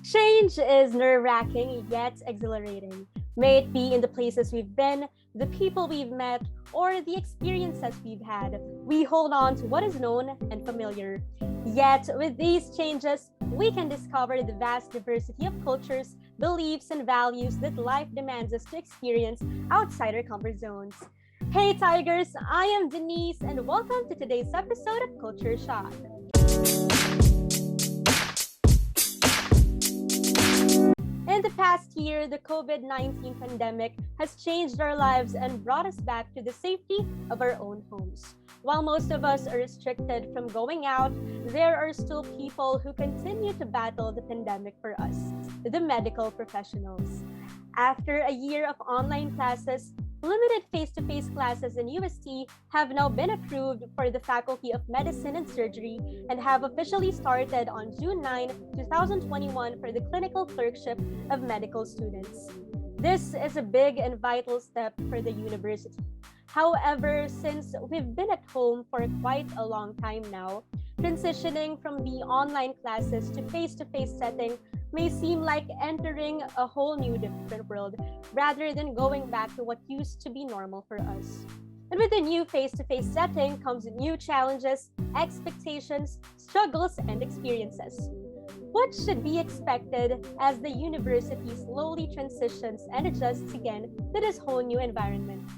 Change is nerve-wracking yet exhilarating. May it be in the places we've been, the people we've met, or the experiences we've had. We hold on to what is known and familiar. Yet, with these changes, we can discover the vast diversity of cultures, beliefs, and values that life demands us to experience outside our comfort zones. Hey, Tigers! I am Denise, and welcome to today's episode of Culture Shock. In the past year, the COVID-19 pandemic has changed our lives and brought us back to the safety of our own homes. While most of us are restricted from going out, there are still people who continue to battle the pandemic for us, the medical professionals. After a year of online classes, limited face-to-face classes in UST have now been approved for the Faculty of Medicine and Surgery and have officially started on June 9, 2021 for the clinical clerkship of medical students. This is a big and vital step for the university. However, since we've been at home for quite a long time now, transitioning from the online classes to face-to-face setting may seem like entering a whole new different world rather than going back to what used to be normal for us. And with the new face-to-face setting comes new challenges, expectations, struggles, and experiences. What should be expected as the university slowly transitions and adjusts again to this whole new environment?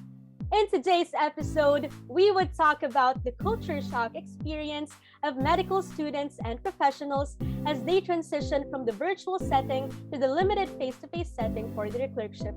In today's episode, we would talk about the culture shock experience of medical students and professionals as they transition from the virtual setting to the limited face-to-face setting for their clerkship.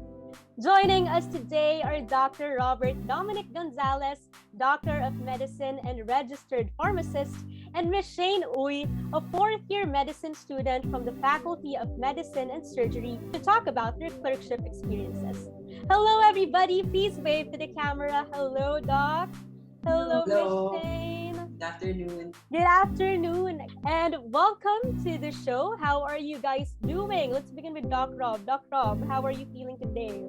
Joining us today are Dr. Robert Dominic Gonzalez, Doctor of Medicine and Registered Pharmacist, and Ms. Shayne Uy, a fourth-year medicine student from the Faculty of Medicine and Surgery, to talk about their clerkship experiences. Hello, everybody. Please wave to the camera. Hello, Doc. Hello, Ms. Shayne. Good afternoon. Good afternoon, and welcome to the show. How are you guys doing? Let's begin with Doc Rob. Doc Rob, how are you feeling today?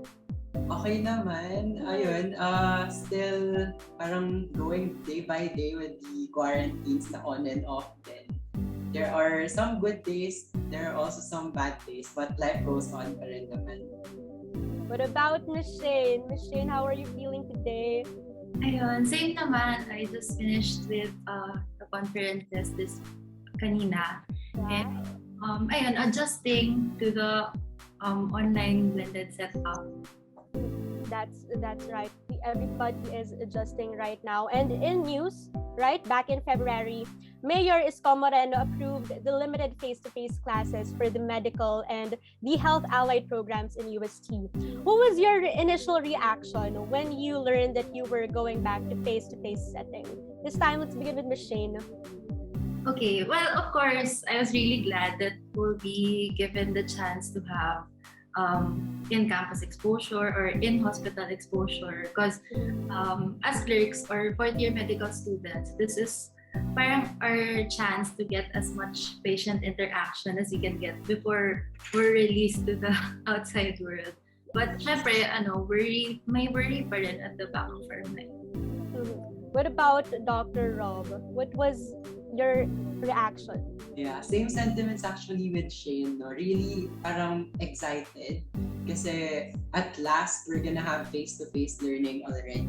Okay naman. Ayun, still parang going day by day with the quarantines na on and off din. There are some good days, there are also some bad days, but life goes on pa rin naman. What about Ms. Shayne? Ms. Shayne, how are you feeling today? Ayun, same naman. I just finished with the conferences this kanina. Yeah. And ayun, adjusting to the online blended setup. That's right. Everybody is adjusting right now. And in news, right, back in February, Mayor Isko Moreno approved the limited face-to-face classes for the medical and the health allied programs in UST. What was your initial reaction when you learned that you were going back to face-to-face setting? This time, let's begin with Ms. Shayne. Okay, well, of course, I was really glad that we'll be given the chance to have in-campus exposure or in-hospital exposure because as clerks or fourth-year medical students, this is parang our chance to get as much patient interaction as we can get before we're released to the outside world. But syempre, may worry pa rin at the back of our mind. What about Dr. Rob? What was your reaction? Yeah, same sentiments actually with Shayne, no? Really parang excited kasi at last we're gonna have face-to-face learning already.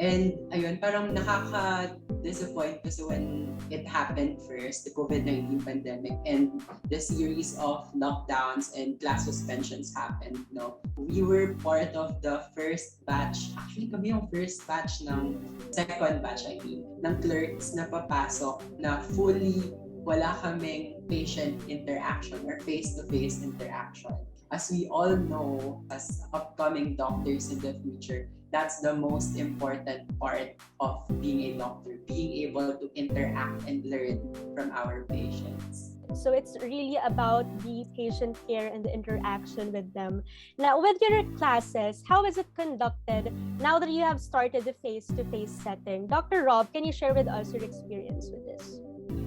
And ayun, parang nakaka-disappoint kasi when it happened first, the COVID-19 pandemic, and the series of lockdowns and class suspensions happened, no? We were part of the first batch, actually kami yung first batch ng second batch, ng clerks na papasok na fully wala kaming patient interaction or face-to-face interaction. As we all know, as upcoming doctors in the future, that's the most important part of being a doctor, being able to interact and learn from our patients. So it's really about the patient care and the interaction with them. Now, with your classes, how is it conducted now that you have started the face-to-face setting? Dr. Rob, can you share with us your experience with this?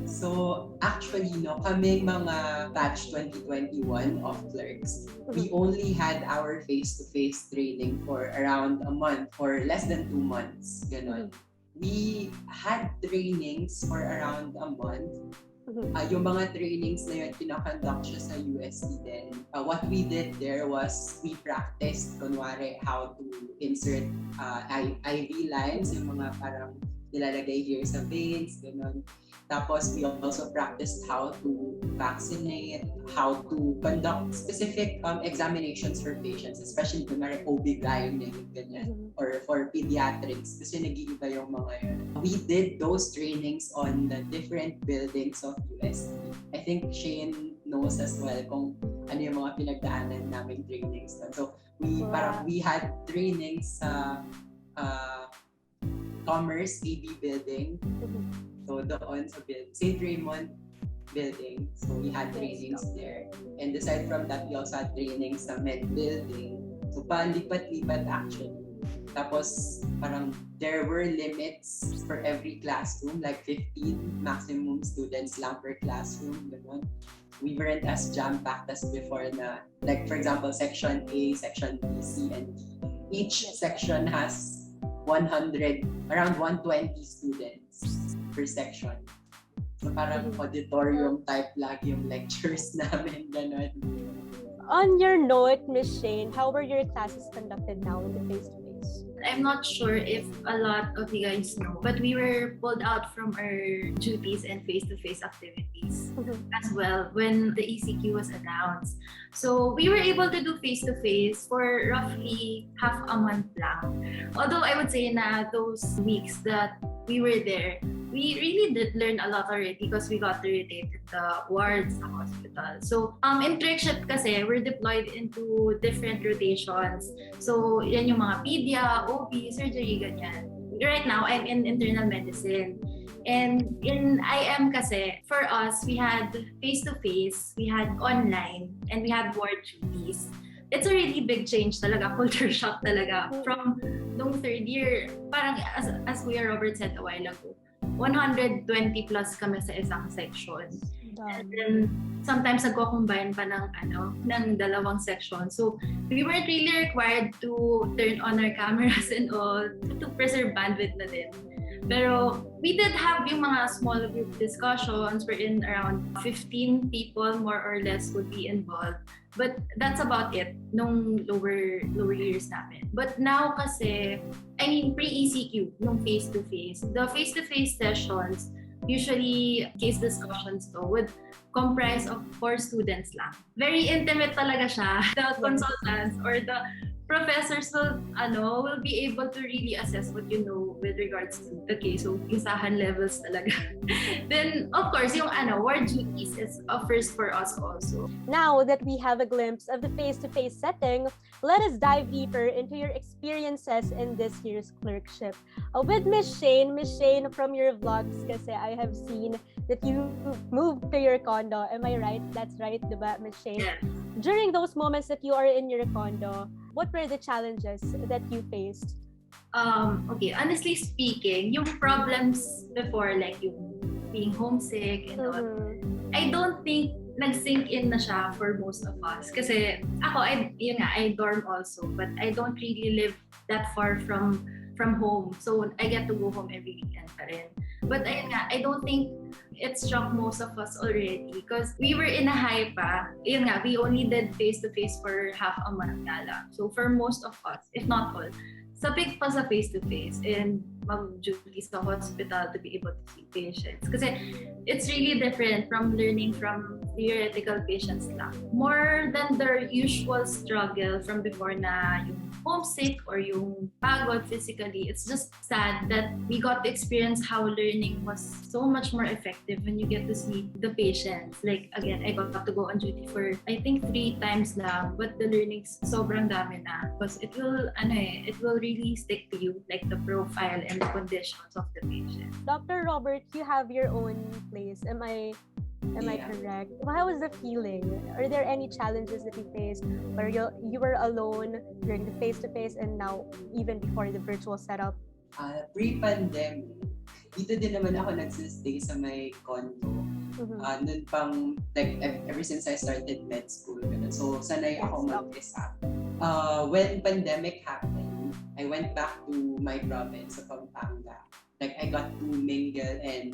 So actually, kaming mga batch 2021 of clerks, we only had our face-to-face training for around a month or less than 2 months. Ganon. We had trainings for around a month Yung mga trainings na yun, pinakonduct siya sa UST din. What we did there was we practiced, kunwari, how to insert IV lines, yung mga parang nilalagay here sa veins, gano'n. Tapos we also practiced how to vaccinate, how to conduct specific examinations for patients, especially kunwari OB-GYN, ganyan, or for pediatrics, kasi nag-iiba yung mga yun. We did those trainings on the different buildings of UST. I think Shayne knows as well kung ano yung mga pinagdaanan namin trainings. So we had trainings sa Commerce AB building. So doon sa St. Raymond building. So we had trainings there. And aside from that, we also had trainings sa Med building. So palipat-lipat actually. Tapos parang there were limits for every classroom, like 15 maximum students lang per classroom. Ganun. We weren't as jam-packed as before na, like for example, section A, section B, C, and D. Each section has around 120 students per section. So parang auditorium type lagi yung lectures namin, gano'n. On your note, Miss Shayne, how were your classes conducted now in the face-to-face? I'm not sure if a lot of you guys know, but we were pulled out from our duties and face-to-face activities as well when the ECQ was announced. So we were able to do face-to-face for roughly half a month lang. Although I would say na those weeks that we were there, we really did learn a lot already because we got to rotate the wards sa hospital. So in Clerkship kasi, we're deployed into different rotations. So yan yung mga pedia, OB, surgery, ganyan. Right now, I'm in internal medicine. And in IM kasi, for us, we had face-to-face, we had online, and we had ward duties. It's a really big change talaga, culture shock talaga. From nung third year, parang as Kuya Robert said a while ago, 120 plus kami sa isang section. And then sometimes nagko-combine pa ng dalawang section. So we weren't really required to turn on our cameras and all to preserve bandwidth na din. Pero we did have yung mga small group discussions wherein around 15 people more or less would be involved. But that's about it nung lower years namin. But now kasi, I mean pre-ECQ, nung face-to-face, the face-to-face sessions, usually case discussions would comprise of 4 students lang. Very intimate talaga siya. The consultants or the professors will be able to really assess what you know with regards to the case. So, isahan levels talaga. Then, of course, yung ward duties is a first for us also. Now that we have a glimpse of the face-to-face setting, let us dive deeper into your experiences in this year's clerkship. With Miss Shayne, from your vlogs kasi I have seen that you moved to your condo. Am I right? That's right, diba, Miss Shayne? Yeah. During those moments that you are in your condo, what were the challenges that you faced? Okay, honestly speaking, yung problems before, like yung being homesick and all, I don't think nag-sink in na siya for most of us. Kasi ako, I dorm also, but I don't really live that far from home. So I get to go home every weekend pa rin. But ayun nga, I don't think it struck most of us already because we were in a high pa. Ayun nga, we only did face-to-face for half a month nga lang. So for most of us, if not all, sabik pa sa face-to-face and mag-duty sa hospital to be able to see patients. Kasi it's really different from learning from theoretical patients lang. More than their usual struggle from before na yung homesick or yung pagod physically. It's just sad that we got to experience how learning was so much more effective when you get to see the patients. Like again, I got to go on duty for I think 3 times lang, but the learnings sobrang dami na because it will really stick to you, like the profile and the conditions of the patient. Dr. Robert, you have your own place. Am I correct? How was the feeling? Are there any challenges that you faced where you were alone during the face-to-face and now even before the virtual setup? Pre-pandemic, dito din naman ako nagsistay sa may condo. Noon pang, like, ever since I started med school. So, sanay ako mag-isa. When pandemic happened, I went back to my province sa Pampanga. Like, I got to mingle and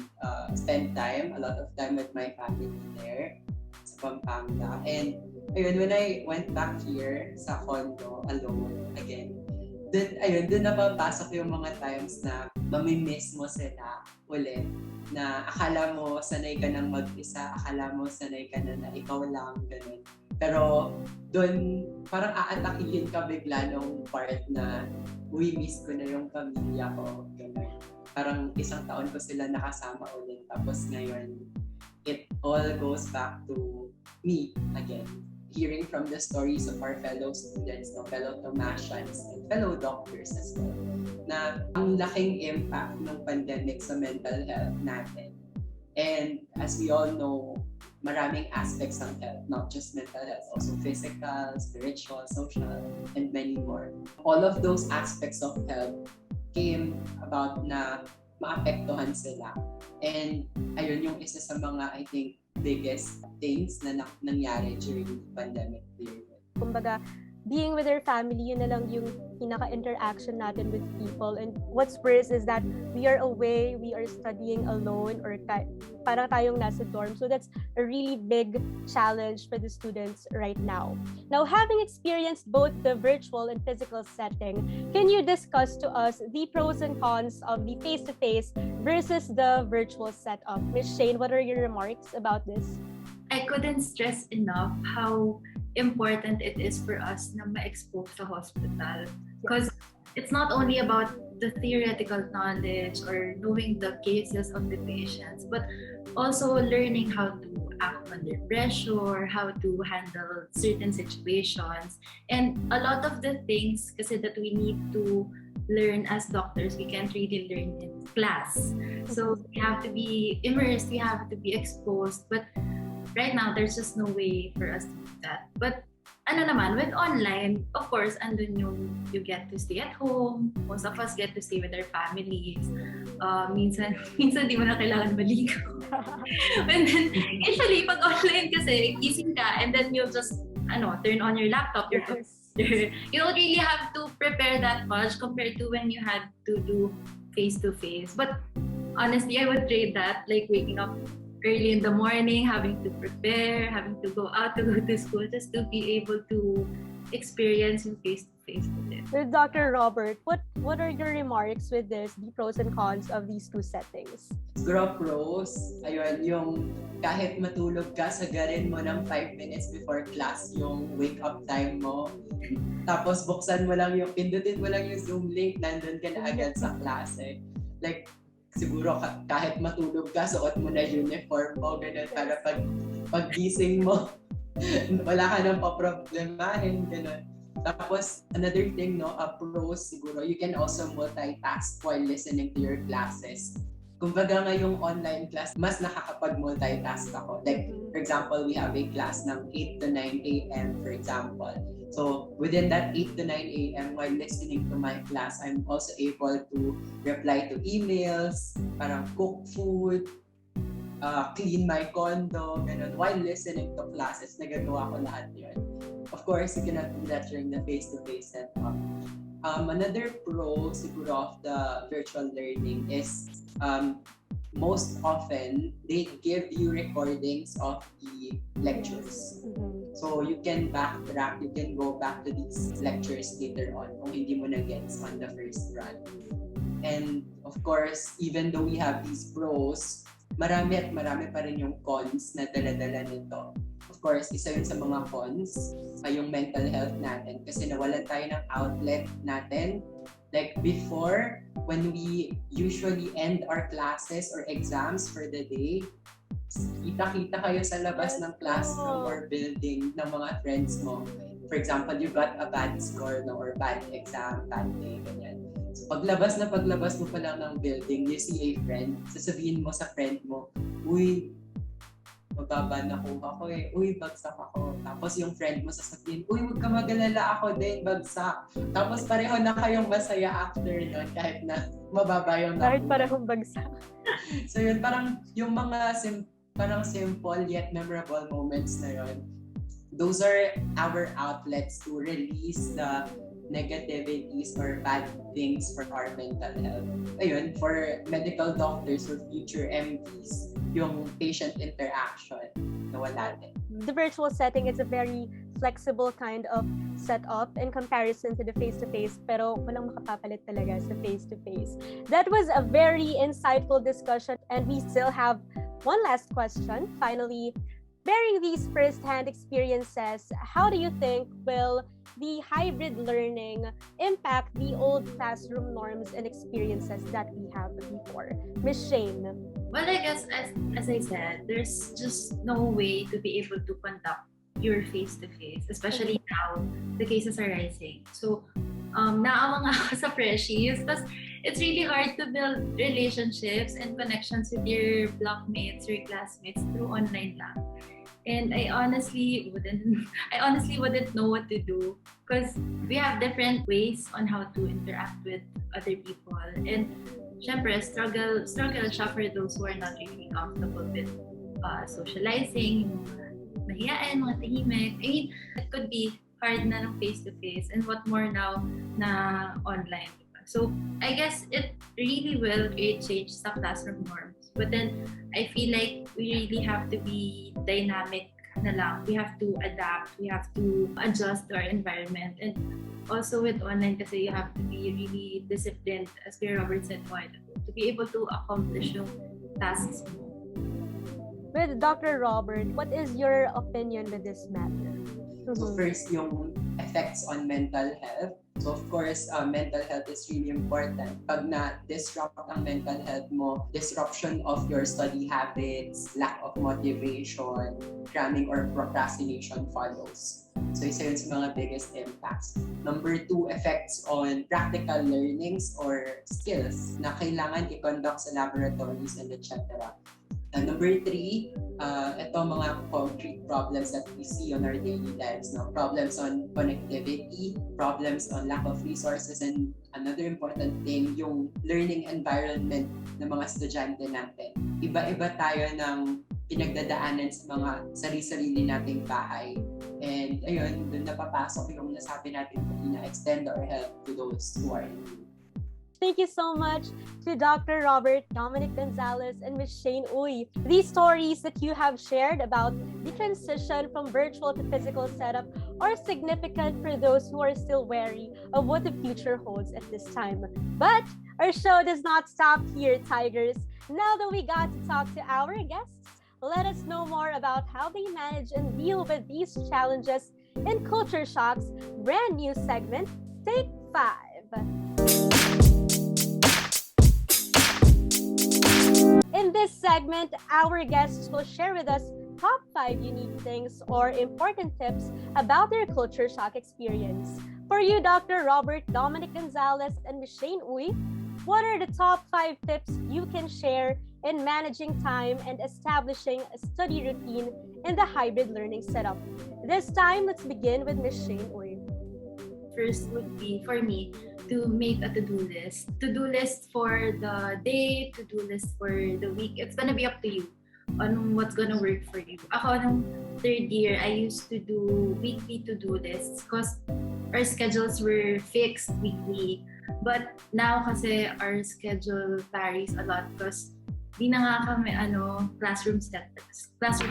spend a lot of time with my family there sa Pampanga. And ayun, when I went back here sa condo alone again, dun napapasok yung mga times na mamimiss mo sila ulit. Na akala mo sanay ka nang mag-isa, akala mo sanay ka na ikaw lang, ganun. Pero doon, parang aatakihin ka bigla nung part na, uy, miss ko na yung pamilya ko, ganun. Parang isang taon ko sila nakasama ulit. Tapos ngayon, it all goes back to me again. Hearing from the stories of our fellow students, fellow Tomasians, and fellow doctors as well, na ang laking impact ng pandemic sa mental health natin. And as we all know, maraming aspects ng health, not just mental health, also physical, spiritual, social, and many more. All of those aspects of health came about na maapektuhan sila. And ayun yung isa sa mga, I think, biggest things na nangyari during the pandemic period. Kumbaga, being with our family, yun na lang yung pinaka-interaction natin with people. And what's worse is that we are away, we are studying alone, or parang tayong nasa dorm. So that's a really big challenge for the students right now. Now, having experienced both the virtual and physical setting, can you discuss to us the pros and cons of the face-to-face versus the virtual setup? Ms. Shayne, what are your remarks about this? I couldn't stress enough how important it is for us na ma-expose sa hospital. Because it's not only about the theoretical knowledge or knowing the cases of the patients, but also learning how to act under pressure, how to handle certain situations. And a lot of the things kasi that we need to learn as doctors, we can't really learn in class. So we have to be immersed, we have to be exposed. But right now, there's just no way for us to do that. But ano naman, with online, of course, andun yung you get to stay at home. Most of us get to stay with our families. Minsan di mo na kailangan maligo. And then, usually, pag online kasi, gising ka and then you'll just turn on your laptop, your computer. You don't really have to prepare that much compared to when you had to do face-to-face. But honestly, I would trade that, like waking up early in the morning, having to prepare, having to go out to go to school just to be able to experience yung face-to-face with it. With Dr. Robert, what are your remarks with this, the pros and cons of these two settings? Siguro pros, ayun, yung kahit matulog ka, sagarin mo ng 5 minutes before class yung wake-up time mo. Tapos pindutin mo lang yung Zoom link, nandun ka na agad sa klase. Like, siguro kahit matulog ka, suot mo na uniform mo, ganun, para paggising mo, wala ka nang paproblemahin, ganun. Tapos, another thing, pros siguro, you can also multitask while listening to your classes. Kumbaga ngayong online class, mas nakakapag-multitask ako. Like, for example, we have a class ng 8 to 9 a.m., for example. So, within that 8 to 9 a.m., while listening to my class, I'm also able to reply to emails, parang cook food, clean my condo, ganun. While listening to classes, nagagawa ko lahat yun. Of course, you cannot do that during the face-to-face setup. Another pro siguro of the virtual learning is most often they give you recordings of the lectures. So you can backtrack, you can go back to these lectures later on kung hindi mo na-gets on the first run. And of course, even though we have these pros, marami pa rin yung cons na dala-dala nito. Of course, isa yun sa mga cons ay yung mental health natin kasi nawalan tayo ng outlet natin. Like before, when we usually end our classes or exams for the day, kita-kita kayo sa labas ng classroom or building ng mga friends mo. For example, you got a bad score or bad exam, bad day, ganyan. So paglabas mo pa lang ng building, you see a friend, sasabihin mo sa friend mo, uy, mababa nakuha ko uy, bagsak ako. Tapos yung friend mo sasabihin, uy, huwag ka mag-alala, ako din, bagsak. Tapos pareho na kayong masaya after nun, kahit na mababa yung nakuha. Kahit parehong bagsak. So yun, parang yung mga parang simple yet memorable moments na yun, those are our outlets to release the negativities or bad things for our mental health. Ayun, for medical doctors or future MPs, yung patient interaction na wala din. The virtual setting is a very flexible kind of setup in comparison to the face-to-face, pero walang makapapalit talaga sa face-to-face. That was a very insightful discussion, and we still have one last question. Finally, bearing these first-hand experiences, how do you think will the hybrid learning impact the old classroom norms and experiences that we have before? Miss Shayne. Well, I guess as I said, there's just no way to be able to conduct your face-to-face, especially now the cases are rising. So, naawa nga ako sa freshies, because it's really hard to build relationships and connections with your blockmates, your classmates through online lang. And I honestly wouldn't know what to do, because we have different ways on how to interact with other people. And syempre, struggle siya for those who are not really comfortable with socializing, yung mga mahiyain, mga tahimik. I mean, it could be hard na ng face-to-face, and what more now na online. So, I guess it really will create change sa classroom norms. But then, I feel like we really have to be dynamic na lang. We have to adapt. We have to adjust to our environment. And also with online, kasi you have to be really disciplined, as Kuya Robert said a while ago, to be able to accomplish yung tasks mo. With Dr. Robert, what is your opinion with this matter? So first, yung effects on mental health. So of course, mental health is really important. Pag na-disrupt ang mental health mo, disruption of your study habits, lack of motivation, cramming or procrastination follows. So isa yun sa mga biggest impacts. Number 2, effects on practical learnings or skills na kailangan i-conduct sa laboratories and etc. Number 3, ito mga concrete problems that we see on our daily lives. No? Problems on connectivity, problems on lack of resources, and another important thing, yung learning environment ng mga estudyante natin. Iba-iba tayo ng pinagdadaanan sa mga sarili-sarili nating bahay. And ayun, doon napapasok yung nasabi natin na extend our help to those who are in need. Thank you so much to Dr. Robert, Dominic Gonzalez, and Ms. Shayne Uy. These stories that you have shared about the transition from virtual to physical setup are significant for those who are still wary of what the future holds at this time. But our show does not stop here, Tigers. Now that we got to talk to our guests, let us know more about how they manage and deal with these challenges in Culture Shock's brand new segment, Take 5. In this segment, our guests will share with us top 5 unique things or important tips about their Culture Shock experience. For you, Dr. Robert, Dominic Gonzalez, and Ms. Shayne Uy, what are the top 5 tips you can share in managing time and establishing a study routine in the hybrid learning setup? This time, let's begin with Ms. Shayne Uy. First would be, for me, to make a to-do list. To-do list for the day, to-do list for the week. It's gonna be up to you on what's gonna work for you. Ako, nung third year, I used to do weekly to-do lists because our schedules were fixed weekly. But now kasi our schedule varies a lot because di na nga kami classroom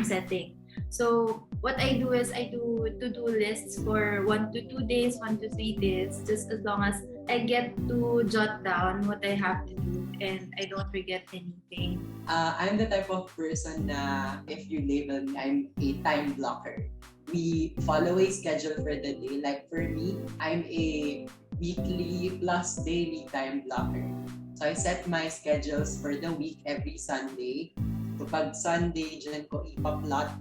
setting. So what I do is I do to-do lists for 1 to 2 days, 1 to 3 days, just as long as I get to jot down what I have to do and I don't forget anything. I'm the type of person na if you label me, I'm a time blocker. We follow a schedule for the day. Like for me, I'm a weekly plus daily time blocker. So I set my schedules for the week every Sunday. So pag Sunday, dyan ko ipa-plot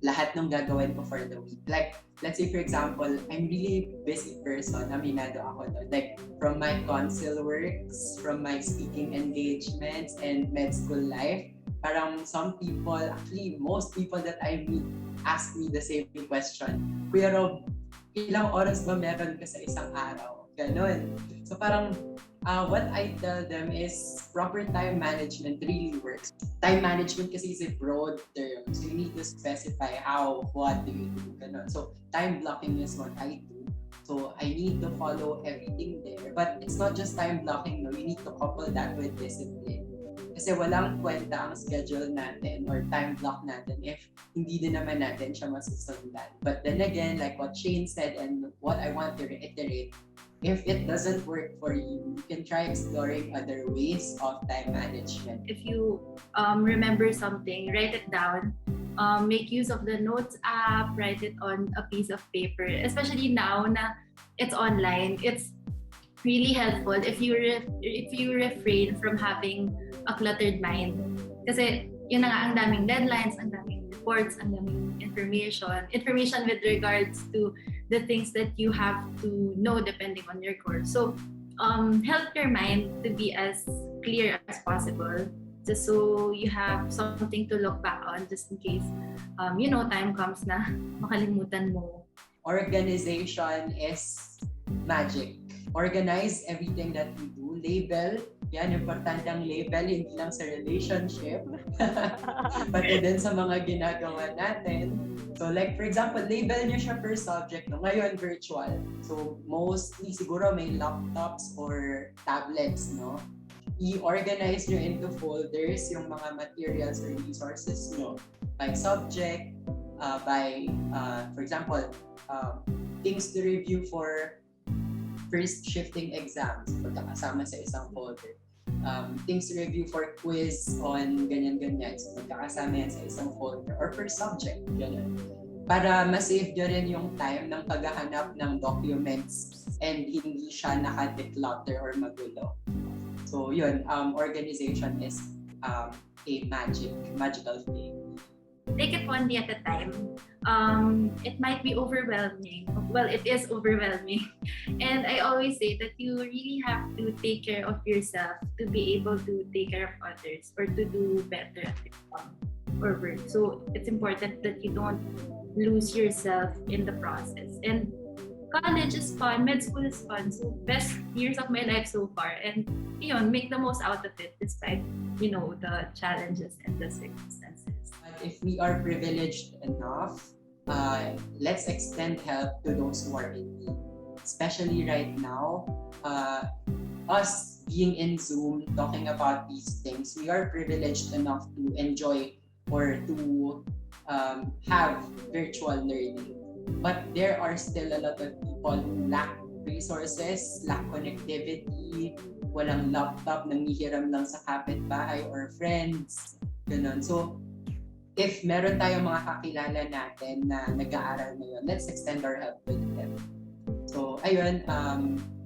lahat ng gagawin ko for the week. Like, let's say for example, I'm really busy person, aminado ako doon. Like, from my consul works, from my speaking engagements, and med school life, parang some people, actually most people that I meet ask me the same question. Kuya Rob, ilang oras ba meron ka sa isang araw? Ganon. So parang, what I tell them is proper time management really works. Time management kasi is a broad term. So you need to specify how, what do you do. Ganun. So time blocking is what I do. So I need to follow everything there. But it's not just time blocking, no? You need to couple that with discipline. Kasi walang kwenta ang schedule natin or time block natin if hindi din naman natin siya masusundan. But then again, like what Shayne said and what I want to reiterate, if it doesn't work for you, you can try exploring other ways of time management. If you remember something, write it down. Make use of the notes app, write it on a piece of paper. Especially now na it's online, it's really helpful if you refrain from having a cluttered mind. Kasi yun na nga, ang daming deadlines, ang daming reports, ang daming information with regards to the things that you have to know depending on your course. So help your mind to be as clear as possible, just so you have something to look back on just in case time comes na makalimutan mo. Organization is magic. Organize everything that we do. Label. Yan, importante ang label, hindi lang sa relationship. Pati din sa mga ginagawa natin. So like, for example, label nyo siya per subject. No? Ngayon, virtual. So mostly, siguro may laptops or tablets, no? I-organize nyo into folders yung mga materials or resources nyo. By subject, for example, things to review for first shifting exams, pagkakasama sa isang folder. Things to review for quiz on ganyan-ganyan, so pagkakasama yan sa isang folder or per subject, ganyan. Para ma-save nyo rin yung time ng paghahanap ng documents and hindi siya naka-declutter or magulo. So yun, organization is a magical thing. Take it one day at a time. It might be overwhelming. Well, it is overwhelming. And I always say that you really have to take care of yourself to be able to take care of others or to do better at your job or work. So it's important that you don't lose yourself in the process. And college is fun, med school is fun. So best years of my life so far. And make the most out of it despite, the challenges and the circumstances. If we are privileged enough, let's extend help to those who are in need. Especially right now, us being in Zoom, talking about these things, we are privileged enough to enjoy or to have virtual learning. But there are still a lot of people who lack resources, lack connectivity, walang laptop, nangihiram lang sa kapitbahay or friends, ganun. So, if meron tayong mga kakilala natin na nag-aaral ngayon, let's extend our help with them. So, ayun,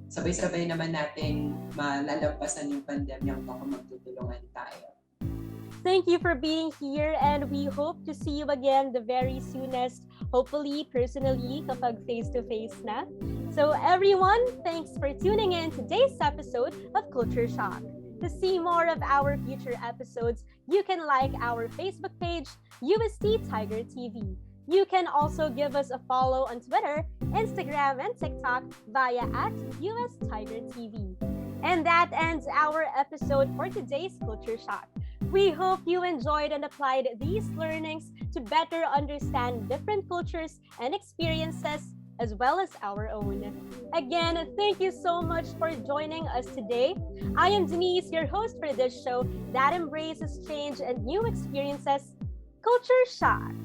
sabay-sabay naman nating malalampasan yung pandemyang to kung magtutulungan tayo. Thank you for being here, and we hope to see you again the very soonest, hopefully personally kapag face-to-face na. So everyone, thanks for tuning in today's episode of Culture Shock. To see more of our future episodes, you can like our Facebook page, UST Tiger TV. You can also give us a follow on Twitter, Instagram, and TikTok via @USTigerTV. And that ends our episode for today's Culture Shock. We hope you enjoyed and applied these learnings to better understand different cultures and experiences as well as our own. Again, thank you so much for joining us today. I am Denise, your host for this show that embraces change and new experiences, Culture Shock.